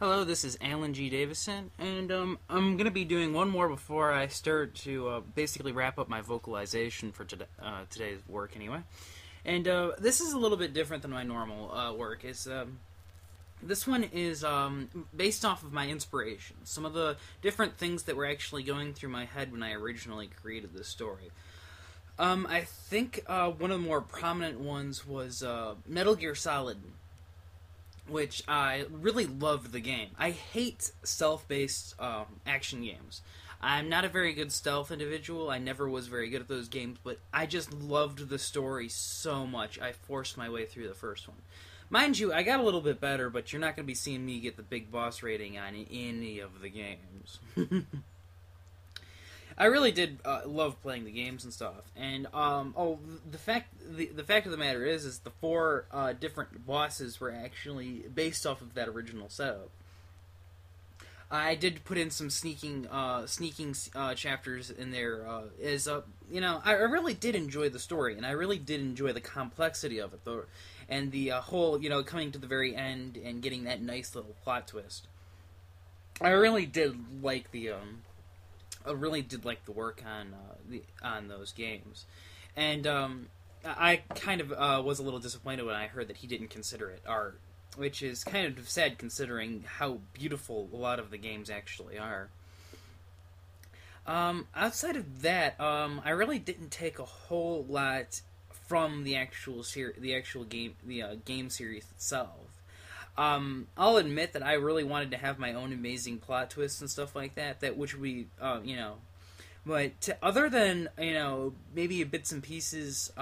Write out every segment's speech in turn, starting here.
Hello, this is Alan G. Davison, and I'm going to be doing one more before I start to basically wrap up my vocalization for today's work anyway. And this is a little bit different than my normal work. This one is based off of my inspiration, some of the different things that were actually going through my head when I originally created this story. I think one of the more prominent ones was Metal Gear Solid, which I really loved the game. I hate stealth-based action games. I'm not a very good stealth individual. I never was very good at those games, but I just loved the story so much. I forced my way through the first one. Mind you, I got a little bit better, but you're not going to be seeing me get the big boss rating on any of the games. I really did love playing the games and stuff, and the fact of the matter is the four different bosses were actually based off of that original setup. I did put in some sneaking chapters in there. I really did enjoy the story, and I really did enjoy the complexity of it, though, and the whole coming to the very end and getting that nice little plot twist. I really did like I really did like the work on those games, and I kind of was a little disappointed when I heard that he didn't consider it art, which is kind of sad considering how beautiful a lot of the games actually are. Outside of that, I really didn't take a whole lot from the actual game series itself. I'll admit that I really wanted to have my own amazing plot twists and stuff like that which we, but other than, maybe bits and pieces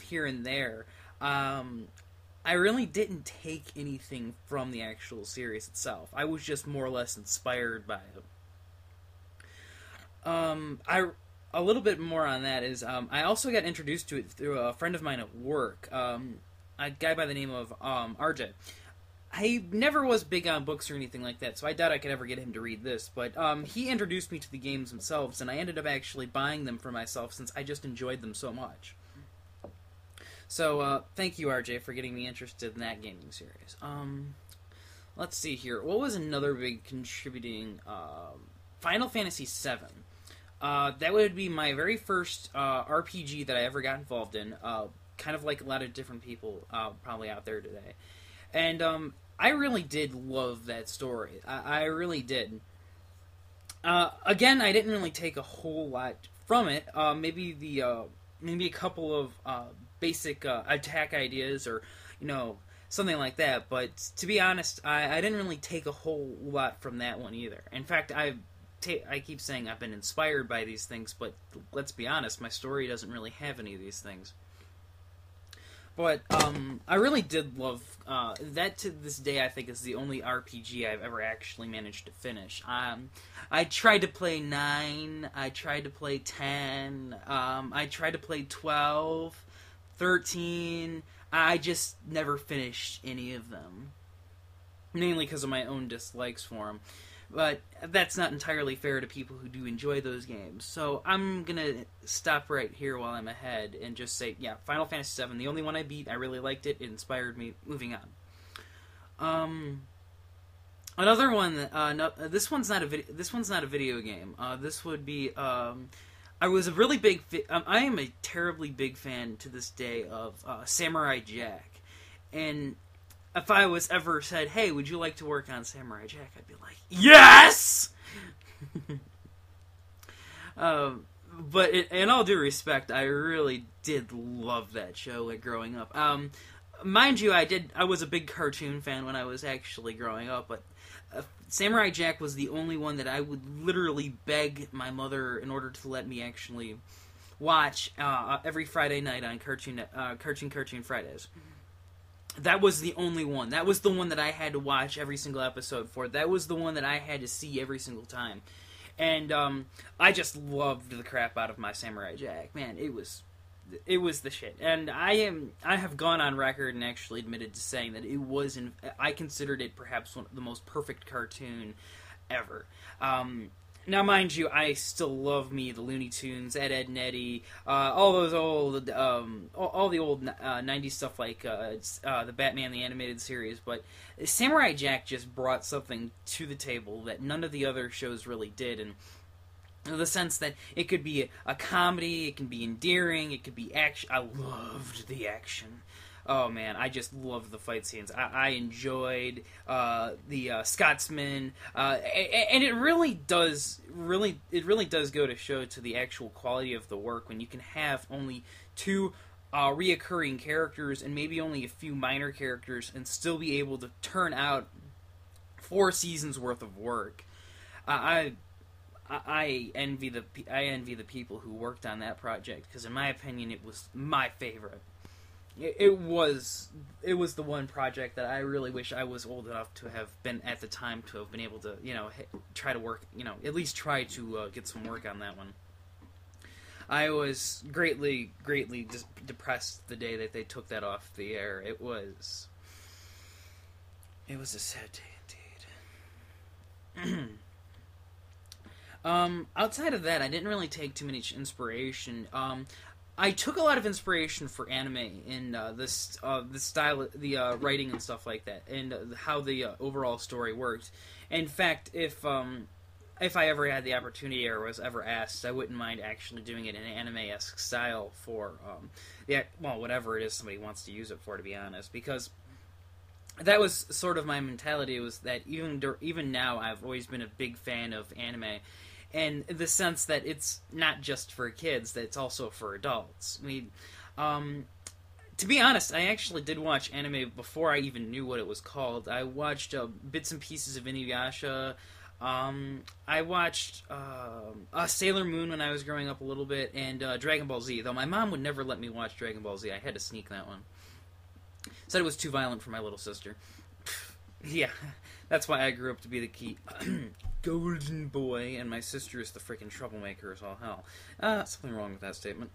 here and there, I really didn't take anything from the actual series itself. I was just more or less inspired by it. A little bit more on that is, I also got introduced to it through a friend of mine at work, a guy by the name of, RJ. I never was big on books or anything like that, so I doubt I could ever get him to read this, but he introduced me to the games themselves, and I ended up actually buying them for myself since I just enjoyed them so much. So, thank you, RJ, for getting me interested in that gaming series. Let's see here. What was another big contributing... Final Fantasy VII. That would be my very first RPG that I ever got involved in, kind of like a lot of different people probably out there today. And I really did love that story. I really did. Again, I didn't really take a whole lot from it. Maybe a couple of basic attack ideas, or something like that. But to be honest, I didn't really take a whole lot from that one either. In fact, I keep saying I've been inspired by these things, but let's be honest, my story doesn't really have any of these things. But I really did love that. To this day, I think is the only RPG I've ever actually managed to finish. I tried to play 9, I tried to play 10, I tried to play 12, 13. I just never finished any of them, mainly because of my own dislikes for them. But that's not entirely fair to people who do enjoy those games. So I'm going to stop right here while I'm ahead and just say, yeah, Final Fantasy VII, the only one I beat. I really liked it. It inspired me. Moving on. Another one that, this one's not a video game. This would be, I was a really big, I am a terribly big fan to this day of Samurai Jack. And if I was ever said, hey, would you like to work on Samurai Jack? I'd be like, yes! But in all due respect, I really did love that show growing up. Mind you, I was a big cartoon fan when I was actually growing up, but Samurai Jack was the only one that I would literally beg my mother in order to let me actually watch every Friday night on Cartoon Fridays. That was the only one. That was the one that I had to watch every single episode for. That was the one that I had to see every single time. And I just loved the crap out of my Samurai Jack. Man, it was the shit. And I have gone on record and actually admitted to saying that I considered it perhaps one of the most perfect cartoon ever. Now, mind you, I still love me the Looney Tunes, Ed, and Eddie, all those old, all the old '90s stuff like the Batman the Animated Series. But Samurai Jack just brought something to the table that none of the other shows really did, and in the sense that it could be a comedy, it can be endearing, it could be action. I loved the action. Oh man, I just loved the fight scenes. I enjoyed the Scotsman, and it really does go to show to the actual quality of the work when you can have only two reoccurring characters and maybe only a few minor characters and still be able to turn out 4 seasons worth of work. I envy the people who worked on that project, because in my opinion it was my favorite. It was the one project that I really wish I was old enough to have been at the time to have been able to, try to work, at least try to get some work on that one. I was greatly depressed the day that they took that off the air. It was a sad day indeed. Outside of that, I didn't really take too much inspiration. I took a lot of inspiration for anime in the style, the writing and stuff like that, and how the overall story worked. In fact, if I ever had the opportunity or was ever asked, I wouldn't mind actually doing it in an anime-esque style for whatever it is somebody wants to use it for, to be honest, because that was sort of my mentality, was that even now I've always been a big fan of anime. And the sense that it's not just for kids, that it's also for adults. I mean, to be honest, I actually did watch anime before I even knew what it was called. I watched bits and pieces of Inuyasha. I watched Sailor Moon when I was growing up a little bit, and Dragon Ball Z, though my mom would never let me watch Dragon Ball Z. I had to sneak that one. Said it was too violent for my little sister. Yeah, that's why I grew up to be the key golden boy, and my sister is the freaking troublemaker as all hell. Something wrong with that statement.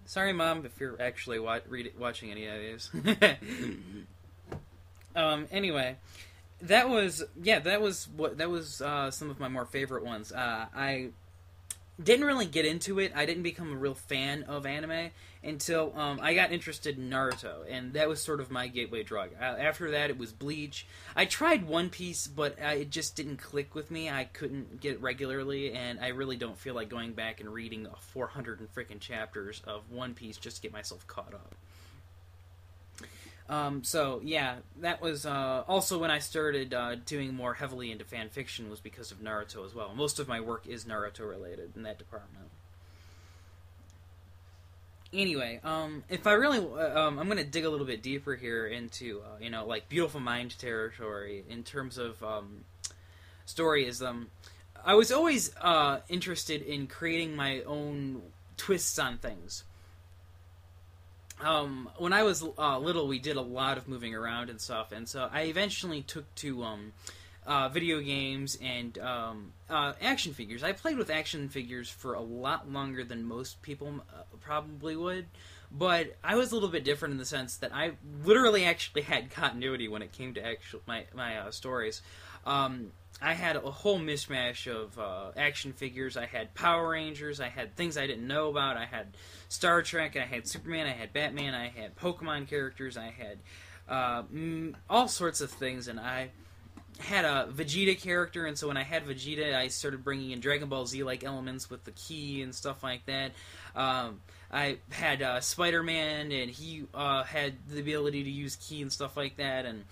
Sorry, Mom, if you're actually watching any of these. Anyway, that was some of my more favorite ones. I didn't really get into it. I didn't become a real fan of anime until I got interested in Naruto, and that was sort of my gateway drug. After that, it was Bleach. I tried One Piece, but it just didn't click with me. I couldn't get it regularly, and I really don't feel like going back and reading 400 and freaking chapters of One Piece just to get myself caught up. So yeah, that was also when I started doing more heavily into fan fiction, was because of Naruto as well. Most of my work is Naruto related in that department. Anyway, if I really, I'm going to dig a little bit deeper here into, like Beautiful Mind territory in terms of stories. I was always interested in creating my own twists on things. When I was little, we did a lot of moving around and stuff, and so I eventually took to video games and action figures. I played with action figures for a lot longer than most people probably would, but I was a little bit different in the sense that I literally actually had continuity when it came to my stories. I had a whole mishmash of action figures. I had Power Rangers. I had things I didn't know about. I had Star Trek. I had Superman. I had Batman. I had Pokemon characters. I had all sorts of things, and I had a Vegeta character, and so when I had Vegeta, I started bringing in Dragon Ball Z-like elements with the ki and stuff like that. I had Spider-Man, and he had the ability to use ki and stuff like that, and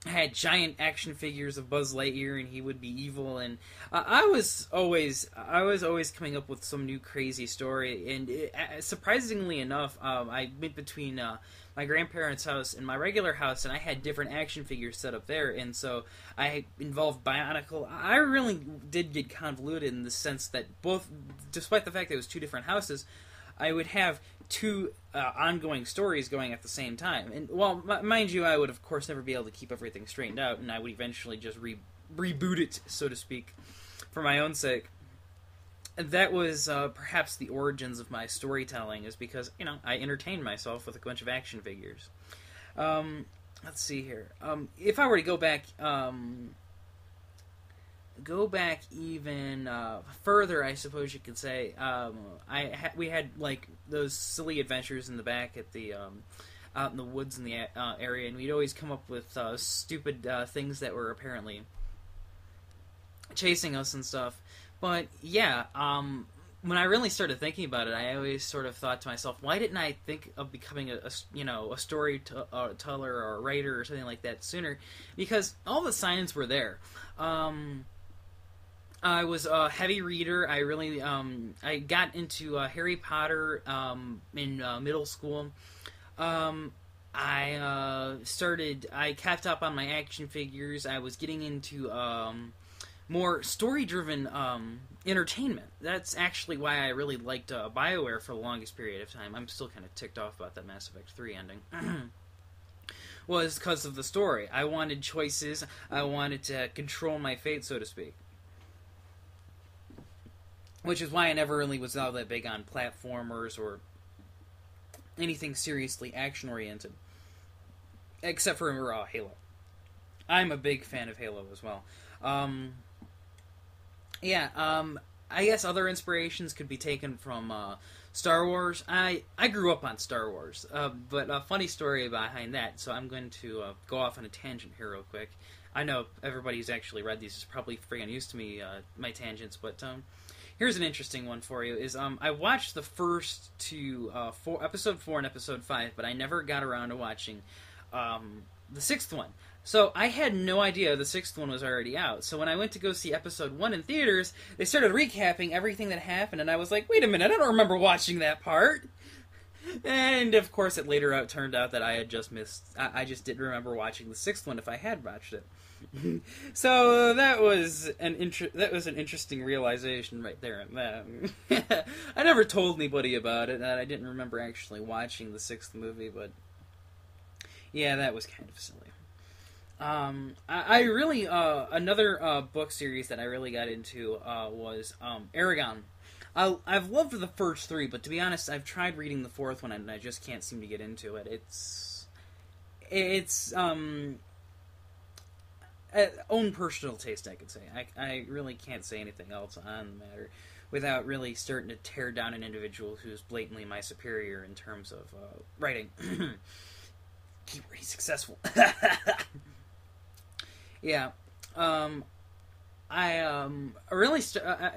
I had giant action figures of Buzz Lightyear, and he would be evil, and I was always coming up with some new crazy story, and surprisingly enough, I went between my grandparents' house and my regular house, and I had different action figures set up there, and so I involved Bionicle. I really did get convoluted in the sense that both, despite the fact that it was two different houses, I would have two ongoing stories going at the same time. And, well, mind you, I would, of course, never be able to keep everything straightened out, and I would eventually just reboot it, so to speak, for my own sake. And that was perhaps the origins of my storytelling, is because, I entertained myself with a bunch of action figures. Let's see here. If I were to go back go back even further, I suppose you could say, we had like those silly adventures in the back at the out in the woods in the area, and we'd always come up with stupid things that were apparently chasing us and stuff. But yeah, when I really started thinking about it, I always sort of thought to myself, why didn't I think of becoming a storyteller or a writer or something like that sooner? Because all the signs were there. I was a heavy reader. I really I got into Harry Potter in middle school. I kept up on my action figures. I was getting into more story-driven entertainment. That's actually why I really liked BioWare for the longest period of time. I'm still kind of ticked off about that Mass Effect 3 ending. Was because of the story. I wanted choices. I wanted to control my fate, so to speak. Which is why I never really was all that big on platformers or anything seriously action-oriented. Except for Halo. I'm a big fan of Halo as well. I guess other inspirations could be taken from Star Wars. I grew up on Star Wars, but a funny story behind that, so I'm going to go off on a tangent here real quick. I know everybody who's actually read these is probably friggin' used to me, my tangents, but here's an interesting one for you, is I watched the first two, episode 4 and episode 5, but I never got around to watching the 6th one. So I had no idea the 6th one was already out. So when I went to go see episode 1 in theaters, they started recapping everything that happened, and I was like, wait a minute, I don't remember watching that part. And of course it later turned out that I had just missed, I just didn't remember watching the 6th one if I had watched it. So that was an interesting realization right there and then. I never told anybody about it, and I didn't remember actually watching the 6th movie, but yeah, that was kind of silly. I really another book series that I really got into was Eragon. I've loved the first 3, but to be honest, I've tried reading the 4th one and I just can't seem to get into it. It's own personal taste, I could say. I really can't say anything else on the matter without really starting to tear down an individual who's blatantly my superior in terms of writing. Keyword, he's successful. Yeah,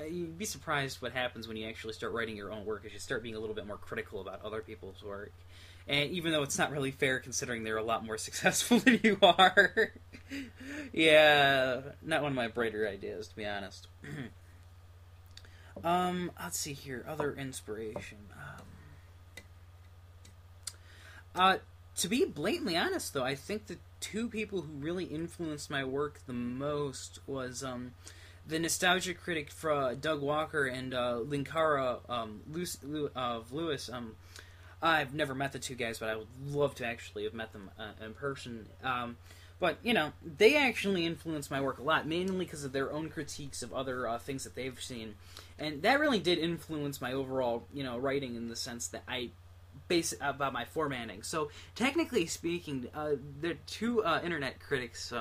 you'd be surprised what happens when you actually start writing your own work, as you start being a little bit more critical about other people's work. And even though it's not really fair considering they're a lot more successful than you are. Yeah, not one of my brighter ideas, to be honest. Let's see here, other inspiration. To be blatantly honest, though, I think the 2 people who really influenced my work the most was the nostalgia critic Doug Walker and Linkara Lewis. I've never met the 2 guys, but I would love to actually have met them in person. But, you know, they actually influenced my work a lot, mainly because of their own critiques of other things that they've seen. And that really did influence my overall, writing in the sense that I base it about my formatting. So, technically speaking, the 2 internet critics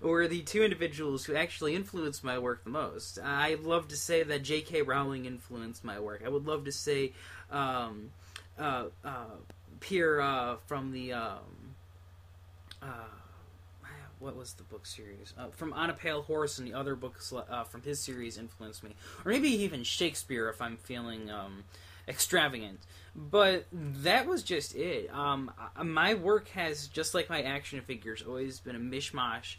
were the 2 individuals who actually influenced my work the most. I'd love to say that J.K. Rowling influenced my work. I would love to say Pierre from the what was the book series? From On a Pale Horse and the other books from his series influenced me. Or maybe even Shakespeare if I'm feeling extravagant. But that was just it. My work has, just like my action figures, always been a mishmash,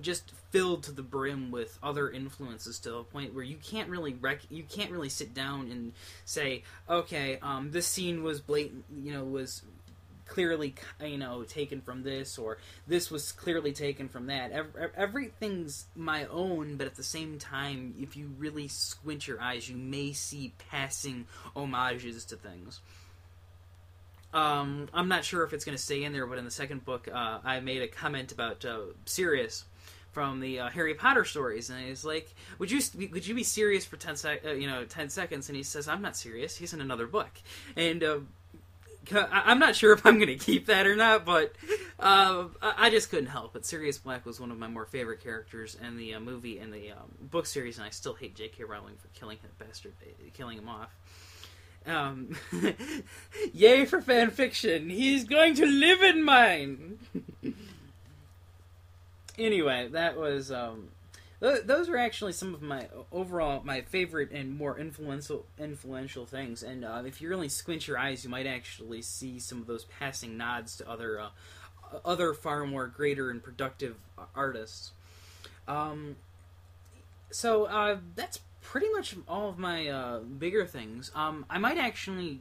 just filled to the brim with other influences to the point where you can't really sit down and say, okay, this scene was blatant, was clearly taken from this, or this was clearly taken from that. Everything's my own, but at the same time, if you really squint your eyes, you may see passing homages to things. I'm not sure if it's going to stay in there, but in the second book, I made a comment about Sirius from the Harry Potter stories, and he's like, "Would you be serious for 10 seconds?" And he says, "I'm not serious. He's in another book," and I'm not sure if I'm going to keep that or not, but I just couldn't help it. Sirius Black was one of my more favorite characters in the movie and the book series, and I still hate J.K. Rowling for killing him off. Yay for fan fiction! He's going to live in mine. Anyway, that was those were actually some of my favorite and more influential things. And if you really squint your eyes, you might actually see some of those passing nods to other far more greater and productive artists. So that's pretty much all of my bigger things. I might actually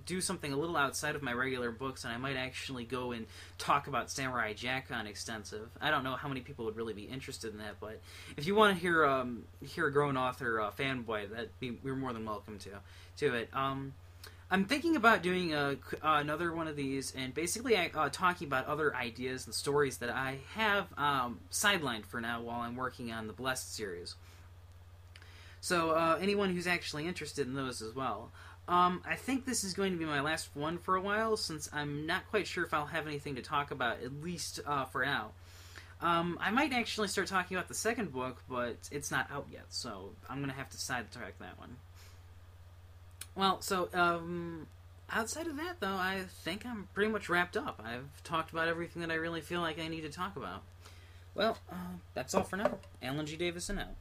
do something a little outside of my regular books, and I might actually go and talk about Samurai Jack on Extensive. I don't know how many people would really be interested in that, but if you want to hear a grown author fanboy, we're more than welcome to it. I'm thinking about doing another one of these, and basically talking about other ideas and stories that I have sidelined for now while I'm working on the Blessed series. So anyone who's actually interested in those as well. I think this is going to be my last one for a while, since I'm not quite sure if I'll have anything to talk about, at least for now. I might actually start talking about the second book, but it's not out yet, so I'm going to have to sidetrack that one. Well, so outside of that, though, I think I'm pretty much wrapped up. I've talked about everything that I really feel like I need to talk about. Well, that's all for now. Alan G. Davison out.